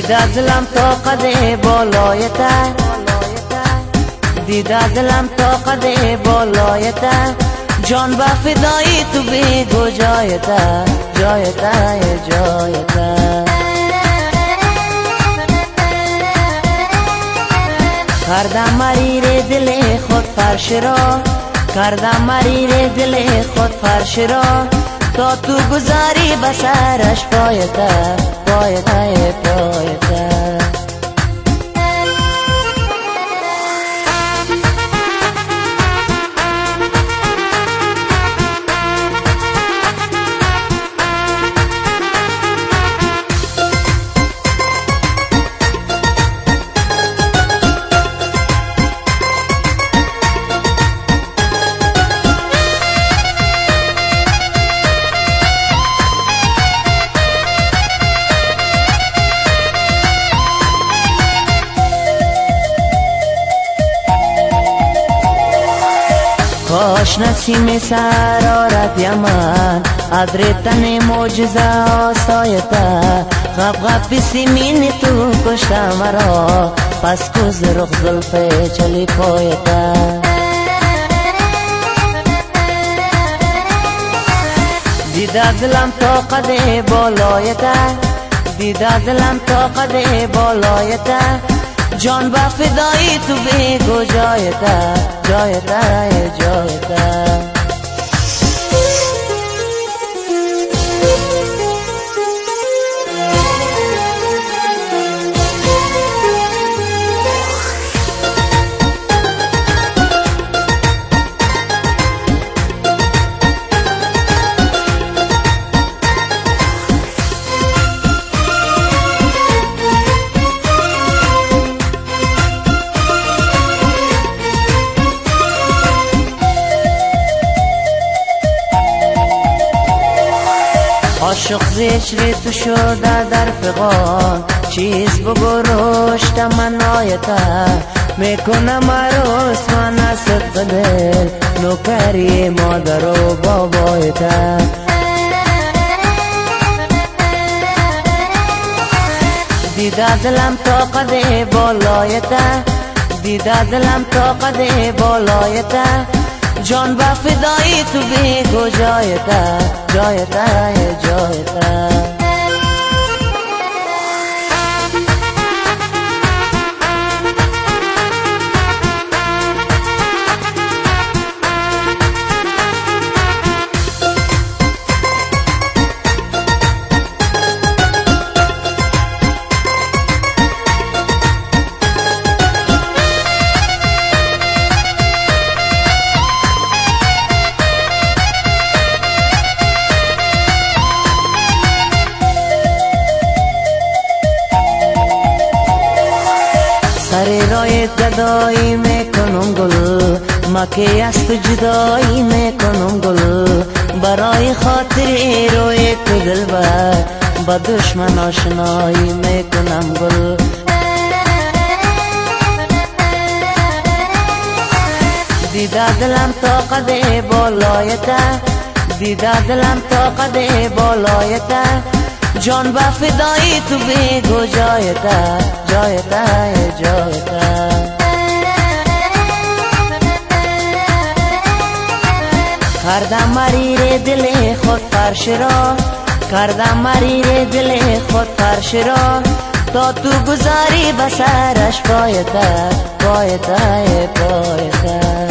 دیده دلم تا قد بالایته، دیده دلم تا قد بالایته، جان به فدای تو بگو جایته، جایته جایته. کردم مریر دل خود فرش را، کردم مریر دل خود فرش را، تا تو گذاری بسرش پایته، پایته پایته. کاش نسیم سرارت یمن ادرتن معجزه آسایته، غب غب سیمین تو کشت مرا، پس کوز رخ زلف چلی پایته. دیده دلم تا قد بالایته، دیده دلم تا قد بالایته، جان به فدای تو بگو جایته، جایته جایته. عاشق زیچری تو شده در فغان، چیز بگو رشت من آیته، میکنم عروس من از صدق دل، نوکری مادر و بابایته. دیده دلم تا قد بالایته، دیده دلم تا قد بالایته، جان به فدای تو بگو جایته، جایته جایته. سر رای گدایی میکنم گل، مکی از تو جدایی میکنم گل، برای خاطر روی تو دلبر، با دشمن آشنایی میکنم گل. دیده دلم تا قد بالایته، دیده دلم تا قد بالایته، جان به فدای تو بگو جایته، جایته جایته. کردم مریر دل خود فرش را، کردم مریر دل خود فرش را، تا تو گذاری بسرش پایته، پایته پایته.